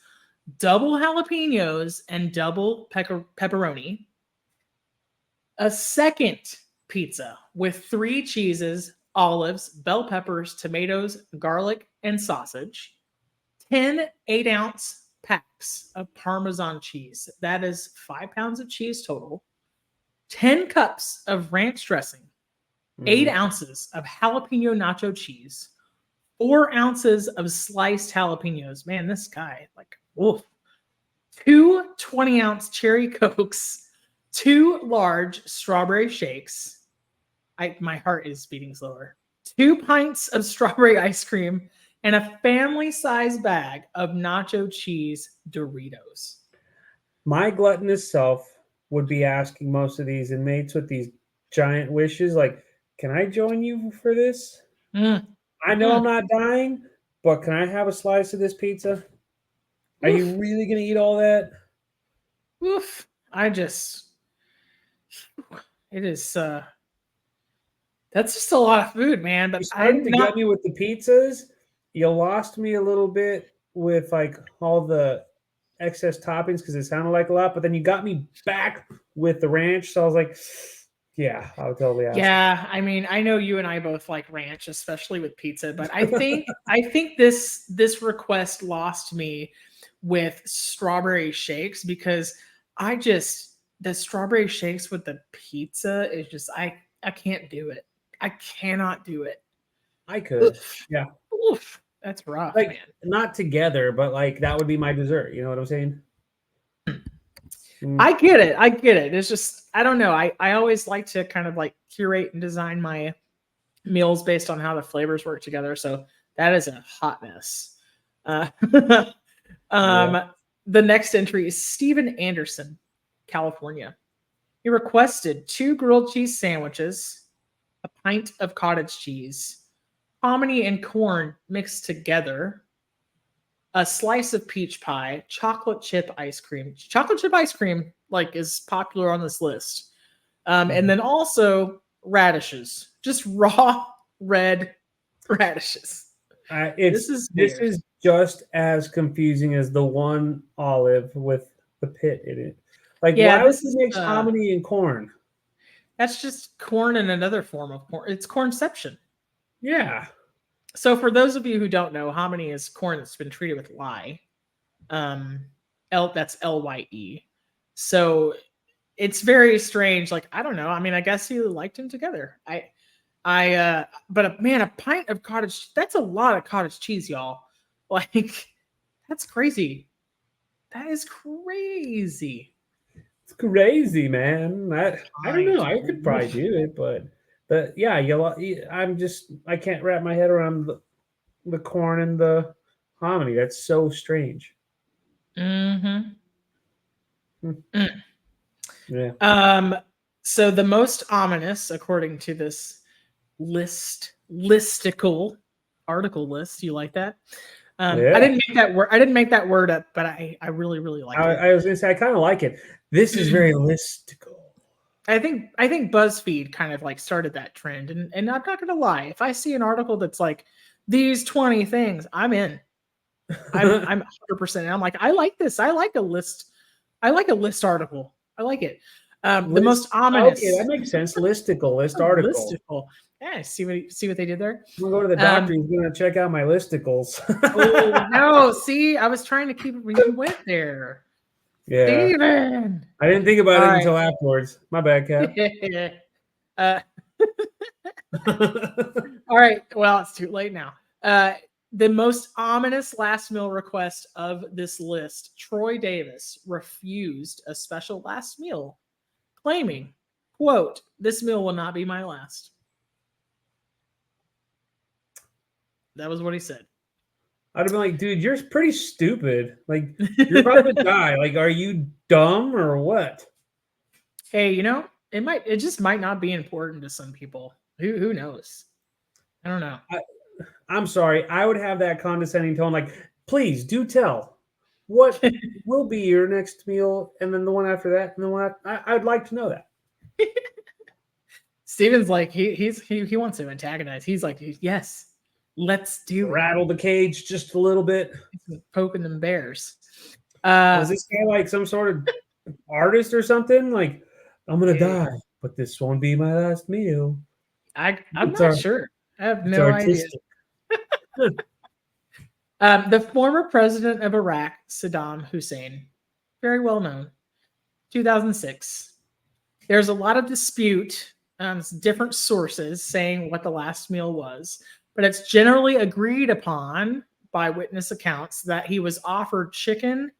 double jalapenos, and double pepperoni. A second pizza with 3 cheeses, olives, bell peppers, tomatoes, garlic, and sausage. 10 8-ounce packs of Parmesan cheese. That is 5 pounds of cheese total. 10 cups of ranch dressing. 8 Mhm. ounces of jalapeno nacho cheese. 4 ounces of sliced jalapenos. Man, this guy, like, oof. 2 20-ounce cherry cokes. 2 large strawberry shakes. My heart is beating slower. 2 pints of strawberry ice cream and a family-sized bag of nacho cheese Doritos. My gluttonous self would be asking most of these inmates with these giant wishes, like, "Can I join you for this? Mm, I know mm, I'm not dying, but can I have a slice of this pizza? Are you oof, really gonna eat all that?" oof. I just, it is, that's just a lot of food, man. You But started I'm to not, gut me with the pizzas. You lost me a little bit with like all the excess toppings because it sounded like a lot, but then you got me back with the ranch. So I was like, yeah, I'll totally ask. yeah. I mean, I know you and I both like ranch, especially with pizza. But I think this request lost me with strawberry shakes because the strawberry shakes with the pizza is just I can't do it. I cannot do it. I could. Yeah. Oof, that's rough, Like man. not together, but like Oof, that's rough, man. not together, but like that would be my dessert. You know what I'm saying? I get it. I get it. It's just I don't know. I always like to kind of like curate and design my meals based on how the flavors work together. So that is a hot mess. Uh, Yeah. the next entry is Steven Anderson, California. He requested 2 grilled cheese sandwiches, a pint of cottage cheese, hominy and corn mixed together, a slice of peach pie, chocolate chip ice cream. Chocolate chip ice cream like is popular on this list. And then also radishes, just raw red radishes. It's This is this weird. is just as confusing as the one olive with the pit in it. Like, Yeah, why would this you is mix hominy and corn? that's just corn and another form of corn. It's cornception. Yeah. So for those of you who don't know, hominy is corn that's been treated with lye. That's LYE. So it's very strange. Like, I don't know. I mean, I guess you liked them together. But man, a pint of cottage, that's a lot of cottage cheese, y'all. Like, that's crazy. That is crazy. It's crazy, man. I don't know. Pint. I could probably do it, but yeah, I can't wrap my head around the corn and the hominy. That's so strange. Mm-hmm. Hmm. Mm. Yeah. So the most ominous, according to this listicle article list. You like that? Yeah. I didn't make that word. I didn't make that word up, but I really really like it. I was gonna say I kind of like it. This is very listicle. I think BuzzFeed kind of like started that trend, and I'm not gonna lie. If I see an article that's like these 20 things, I'm in. I'm 100%. I'm like, I like this. I like a list. I like a list article. I like it. The most ominous. Okay, that makes sense. Listicle, list article. Listicle. Yeah, see what they did there. I'm gonna go to the doctor. He's gonna check out my listicles. Oh no! See, I was trying to keep it when you went there. Yeah, Steven! I didn't think about All it right. until afterwards. My bad, Cap. All right. Well, it's too late now. The most ominous last meal request of this list: Troy Davis refused a special last meal, claiming, "quote This meal will not be my last." That was what he said. I'd have been like, dude, you're pretty stupid. Like, you're about to die. Like, are you dumb or what? Hey, it just might not be important to some people. Who knows? I don't know. I'm sorry. I would have that condescending tone. Like, please do tell. What will be your next meal, and then the one after that, and the one I'd like to know that. Steven's like he wants to antagonize. He's like, yes, let's do it. Rattle the cage just a little bit. Poking them bears. Was this guy like some sort of artist or something? Like, I'm gonna die, but this won't be my last meal. I'm not sure. I have no idea. The former president of Iraq, Saddam Hussein, very well known, 2006. There's a lot of dispute, different sources saying what the last meal was, but it's generally agreed upon by witness accounts that he was offered chicken,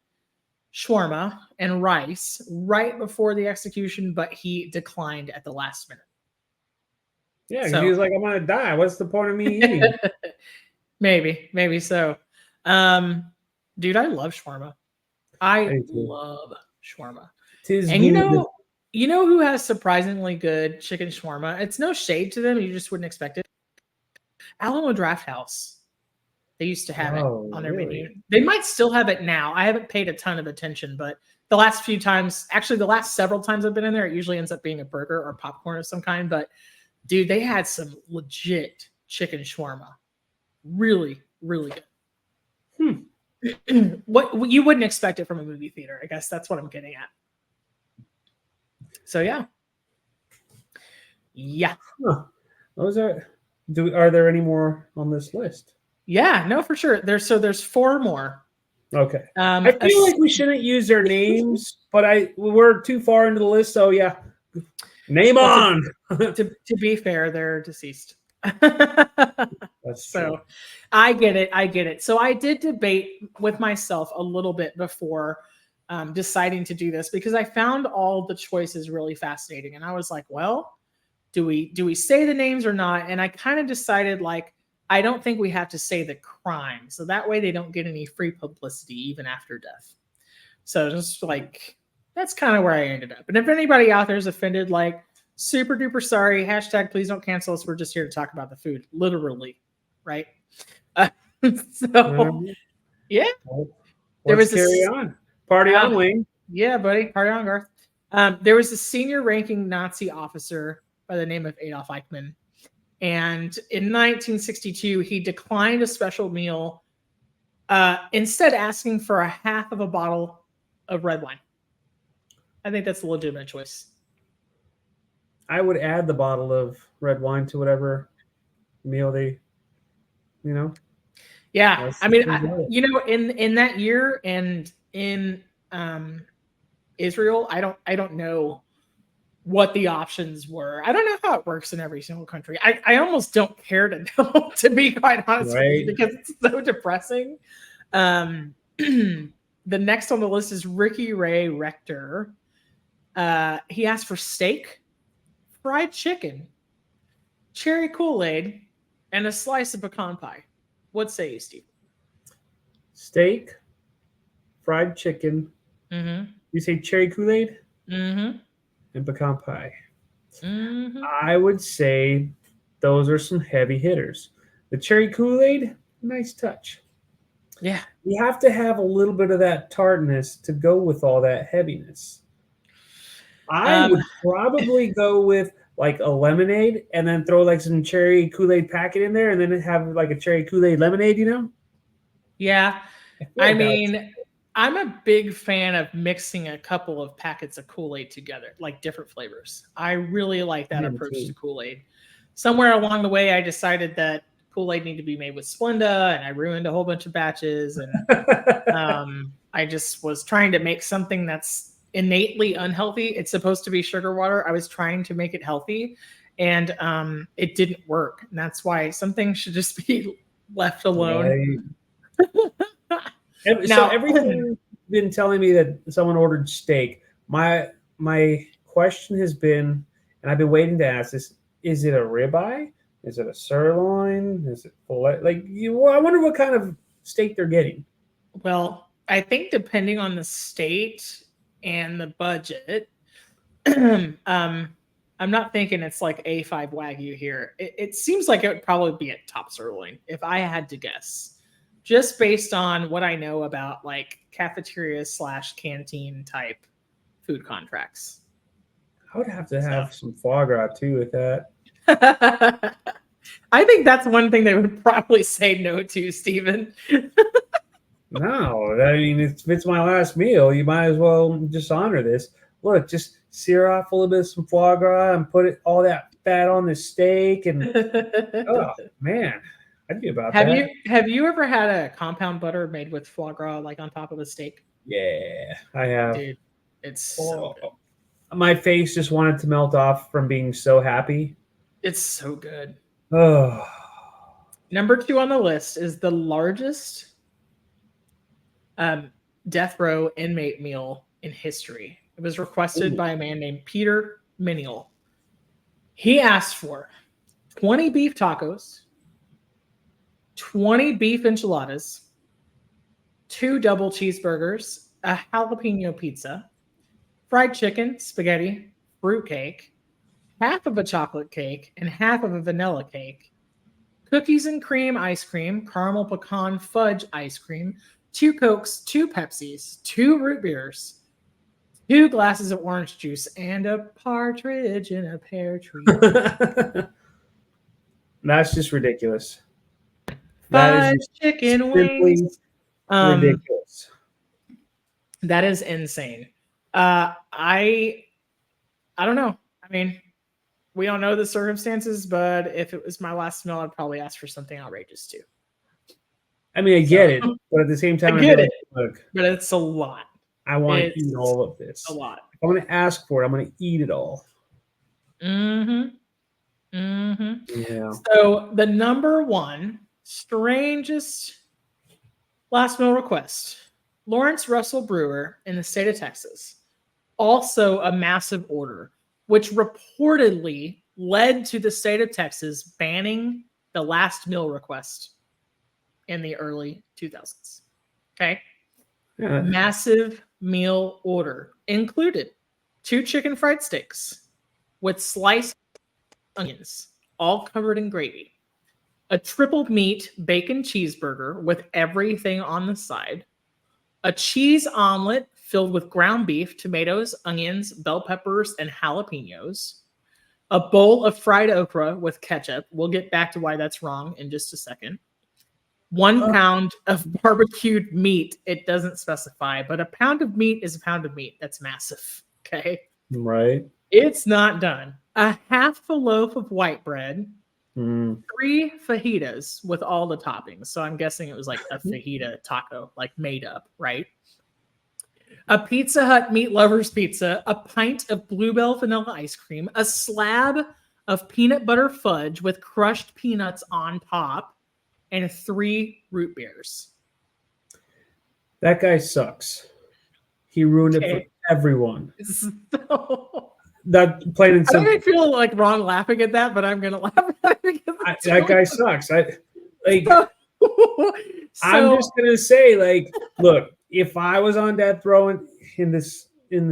shawarma, and rice right before the execution, but he declined at the last minute. Yeah, so, he was like, I'm gonna die. What's the point of me eating? Maybe so. Dude, I love shawarma. I love shawarma. And you know who has surprisingly good chicken shawarma? It's no shade to them. You just wouldn't expect it. Alamo Draft House. They used to have it on their menu. They might still have it now. I haven't paid a ton of attention, but the last few times, actually the last several times I've been in there, it usually ends up being a burger or popcorn of some kind. But dude, they had some legit chicken shawarma. Really, really good. What you wouldn't expect it from a movie theater. I guess that's what I'm getting at. So yeah. Huh. Those are there any more on this list? Yeah, no, for sure. There's 4 more. Okay. I feel like we shouldn't use their names, but we're too far into the list, so yeah. Name on. To be fair, they're deceased. That's So true. I get it. I get it. So I did debate with myself a little bit before deciding to do this because I found all the choices really fascinating. And I was like, well, do we say the names or not? And I kind of decided like I don't think we have to say the crime. So that way they don't get any free publicity even after death. So just like that's kind of where I ended up. And if anybody out there is offended, like super duper sorry, hashtag please don't cancel us. We're just here to talk about the food, literally, right? Uh, All so right. yeah, Well, there let's was carry this. on. Party on, Wayne. Yeah, buddy, party on, Garth. There was a senior ranking Nazi officer by the name of Adolf Eichmann. And in 1962, he declined a special meal, instead asking for a half of a bottle of red wine. I think that's a legitimate choice. I would add the bottle of red wine to whatever meal they, you know. Yeah, Let's I mean, enjoy it. in that year and in Israel, I don't know what the options were. I don't know how it works in every single country. I almost don't care to know, to be quite honest with you, Right. because it's so depressing. The next on the list is Ricky Ray Rector. He asked for steak, fried chicken, cherry Kool-Aid, and a slice of pecan pie. What say you, Steve? Steak, fried chicken. Mm-hmm. You say cherry Kool-Aid Mm-hmm. and pecan pie. Mm-hmm. I would say those are some heavy hitters. The cherry Kool-Aid, nice touch. Yeah. You have to have a little bit of that tartness to go with all that heaviness. I Um, would probably go with like a lemonade and then throw like some cherry Kool-Aid packet in there and then have like a cherry Kool-Aid lemonade, you know? yeah. I feel I like that was mean, I'm a big fan of mixing a couple of packets of Kool-Aid together, like different flavors. I really like that him approach to too. Kool-Aid. Somewhere along the way, I decided that Kool-Aid needed to be made with Splenda, and I ruined a whole bunch of batches. And I just was trying to make something that's innately unhealthy. It's supposed to be sugar water. I was trying to make it healthy, and it didn't work. And that's why some things should just be left alone. Right. So Now, everything been telling me that someone ordered steak. My question has been, and I've been waiting to ask this: is it a ribeye? Is it a sirloin? Is it fillet? Like you? Well, I wonder what kind of steak they're getting. well, I think depending on the state and the budget, I'm not thinking it's like A5 Wagyu here. It seems like it would probably be a top sirloin if I had to guess, just based on what I know about like cafeteria slash canteen type food contracts. I would have to So have some foie gras too with that. I think that's one thing they would probably say no to, Stephen. No, I mean, if it's my last meal, you might as well just honor this. Look, just sear off a little bit of some foie gras and put it all that fat on the steak, and oh man, I'd be about Have that. you ever had a compound butter made with foie gras like on top of a steak? Yeah, I have. Dude, it's so Oh, good. my face just wanted to melt off from being so happy. It's so good. Oh, Number 2 on the list is the largest death row inmate meal in history. It was requested ooh. by a man named Peter Miniel. He asked for 20 beef tacos, 20 beef enchiladas, 2 double cheeseburgers, a jalapeno pizza, fried chicken, spaghetti, fruitcake, half of a chocolate cake, and half of a vanilla cake, cookies and cream ice cream, caramel pecan fudge ice cream, 2 Cokes, 2 Pepsis, 2 root beers, 2 glasses of orange juice, and a partridge in a pear tree. That's just ridiculous. That is Five just chicken simply wings. ridiculous. That is insane. I don't know. I mean, we don't know the circumstances, but if it was my last meal, I'd probably ask for something outrageous too. I mean, I get it, but at the same time, I I'd be get like, it, look, but it's a lot. I want to eat It's all of a this. lot. If I'm going to ask for it, I'm going to eat it all. Mm-hmm. Mhm. Yeah. So the number one strangest last meal request, Lawrence Russell Brewer in the state of Texas. Also a massive order, which reportedly led to the state of Texas banning the last meal request in the early 2000s. Okay. Yeah. Massive meal order included 2 chicken fried steaks with sliced onions, all covered in gravy, a triple meat bacon cheeseburger with everything on the side, a cheese omelet filled with ground beef, tomatoes, onions, bell peppers, and jalapenos, a bowl of fried okra with ketchup. We'll get back to why that's wrong in just a second. 1 pound of barbecued meat. It doesn't specify, but a pound of meat is a pound of meat. That's massive. Okay. Right. It's not done. A half a loaf of white bread, Mm. 3 fajitas with all the toppings. So I'm guessing it was like a fajita taco, like made up, right? A Pizza Hut meat lovers pizza, a pint of Bluebell vanilla ice cream, a slab of peanut butter fudge with crushed peanuts on top, and 3 root beers. That guy sucks. He ruined it for Okay. everyone. So, That plain and I think simple. I feel like wrong laughing at that, but I'm gonna laugh at that because it's That guy really sucks. I'm so just gonna say, like, look, if I was on death row in the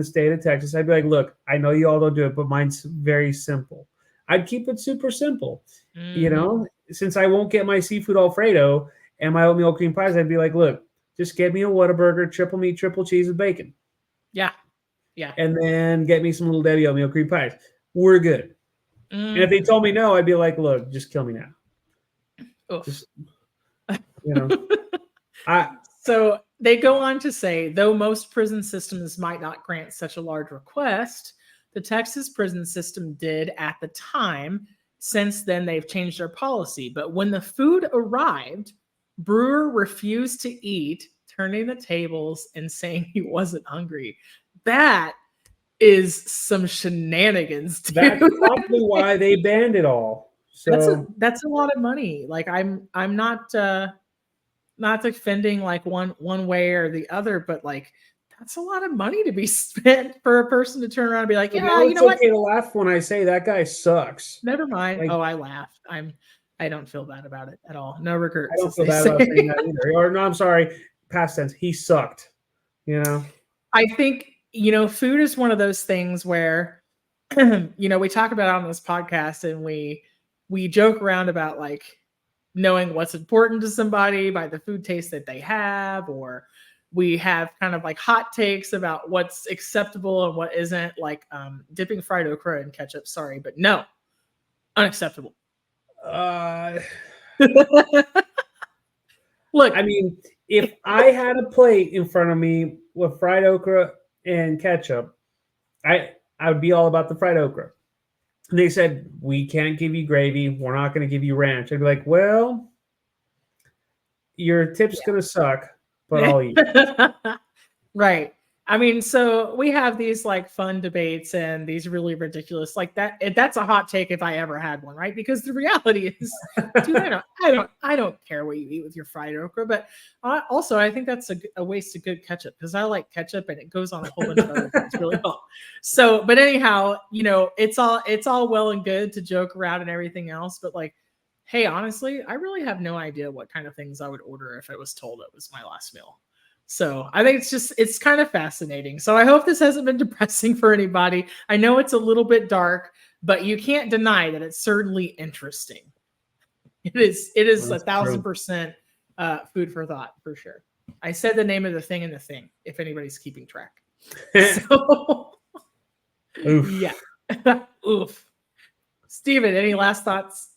state of Texas, I'd be like, look, I know you all don't do it, but mine's very simple. I'd keep it super simple. You Mhm. know, since I won't get my seafood Alfredo and my oatmeal cream pies, I'd be like, look, just get me a Whataburger, triple meat, triple cheese with bacon, Yeah. Yeah. and then get me some Little Debbie oatmeal cream pies. We're good. And if they Mhm. told me no, I'd be like, look, just kill me now. Oof. Just you know, I So they go on to say, though most prison systems might not grant such a large request, the Texas prison system did at the time. Since then, they've changed their policy. But when the food arrived, Brewer refused to eat, turning the tables and saying he wasn't hungry. That is some shenanigans, dude. that's probably why they banned it all. So That's a lot of money. Like I'm not defending like one way or the other, but like that's a lot of money to be spent for a person to turn around and be like, but yeah, now you it's know what? okay to laugh when I say that guy sucks. Never mind. Like Oh, I laughed. I don't feel bad about it at all. No I regrets, don't as feel they bad about saying say. that either. Or no, I'm sorry, past tense. He sucked. You know. I think, food is one of those things where, we talk about it on this podcast and we joke around about like knowing what's important to somebody by the food taste that they have, or we have kind of like hot takes about what's acceptable and what isn't, like dipping fried okra in ketchup. Sorry, but no, unacceptable. Uh, Look, I mean, if I had a plate in front of me with fried okra and ketchup, I would be all about the fried okra. And they said we can't give you gravy. We're not going to give you ranch. I'd be like, well, your tip's going to suck, but I'll eat. right. I mean, so we have these like fun debates and these really ridiculous like that. That's a hot take if I ever had one, right? Because the reality is, dude, I don't care what you eat with your fried okra, but also I think that's a waste of good ketchup because I like ketchup and it goes on a whole bunch of other things really well. So, but anyhow, it's all well and good to joke around and everything else, but like, hey, honestly, I really have no idea what kind of things I would order if it was told it was my last meal. So I think it's kind of fascinating. So I hope this hasn't been depressing for anybody. I know it's a little bit dark, but you can't deny that it's certainly interesting. It is That's 1,000% food for thought for sure. I said the name of the thing in the thing, if anybody's keeping track. So Oof. yeah. Oof. Steven, any last thoughts?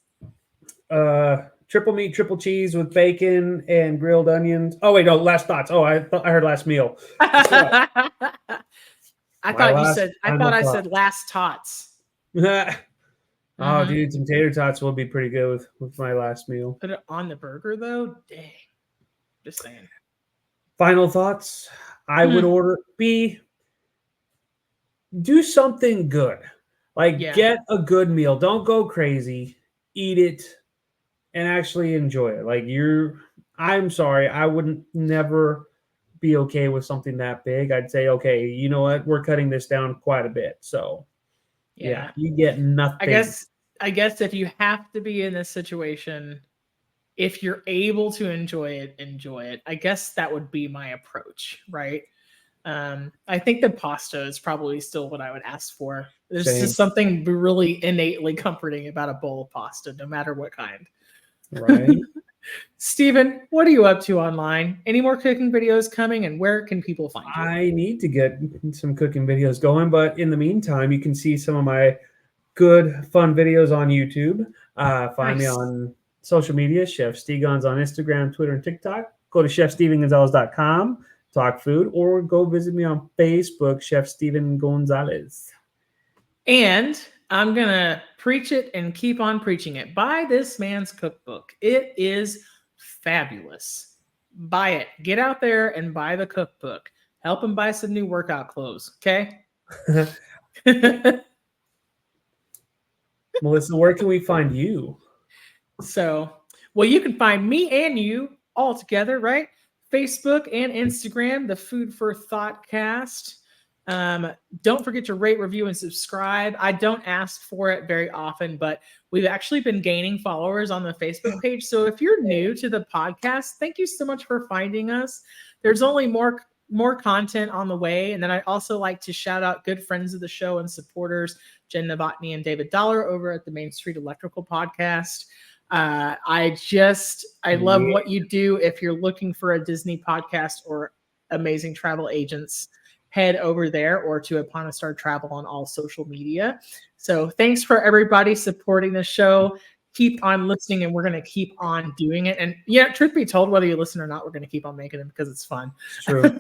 Triple meat, triple cheese with bacon and grilled onions. Oh wait, no, last thoughts. Oh, I heard last meal. I thought you said I thought. said last tots. Oh, Mhm. dude, some tater tots will be pretty good with my last meal. Put it on the burger though. Dang. Just saying. Final thoughts. I would Hmm. do something good. Like, Yeah. get a good meal. Don't go crazy. Eat it and actually enjoy it. Like, I'm sorry, I wouldn't never be okay with something that big. I'd say, okay, you know what? We're cutting this down quite a bit. So, yeah, Yeah. you get nothing. I guess if you have to be in this situation, if you're able to enjoy it, enjoy it. I guess that would be my approach, right? I think the pasta is probably still what I would ask for. There's Same. just something really innately comforting about a bowl of pasta, no matter what kind. Right? Steven, what are you up to online? Any more cooking videos coming, and where can people find you? I need to get some cooking videos going, but in the meantime, you can see some of my good, fun videos on YouTube. Find me Nice. on social media, Chef Stegons on Instagram, Twitter, and TikTok. Go to chefstevengonzalez.com, talk food, or go visit me on Facebook, Chef Steven Gonzalez. And I'm going to preach it and keep on preaching it. Buy this man's cookbook. It is fabulous. Buy it. Get out there and buy the cookbook. Help him buy some new workout clothes. Okay. Melissa, where can we find you? So, well, you can find me and you all together, right? Facebook and Instagram, the Food for Thought Cast. Don't forget to rate, review, and subscribe. I don't ask for it very often, but we've actually been gaining followers on the Facebook page. So if you're new to the podcast, thank you so much for finding us. There's only more content on the way. And then I also like to shout out good friends of the show and supporters, Jen Novotny and David Dollar over at the Main Street Electrical Podcast. I love what you do. If you're looking for a Disney podcast or amazing travel agents, head over there or to Upon a Star Travel on all social media. So thanks for everybody supporting the show. Keep on listening, and we're going to keep on doing it. And yeah, truth be told, whether you listen or not, we're going to keep on making them because it's fun. It's true.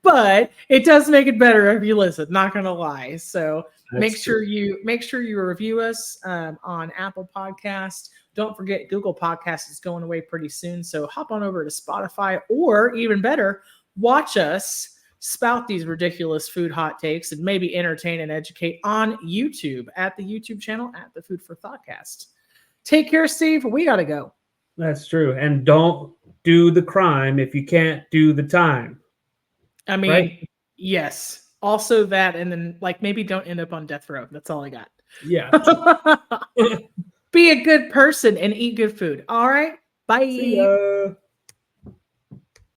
but it does make it better if you listen. Not going to lie. So That's make sure you review us on Apple Podcast. Don't forget, Google Podcast is going away pretty soon. So hop on over to Spotify, or even better, watch us spout these ridiculous food hot takes and maybe entertain and educate on YouTube at the YouTube channel at the Food for Thoughtcast. Take care, Steve. We got to go. That's true. And don't do the crime if you can't do the time. I mean, right? Yes. Also that, and then maybe don't end up on death row. That's all I got. Yeah. Be a good person and eat good food. All right. Bye. See ya.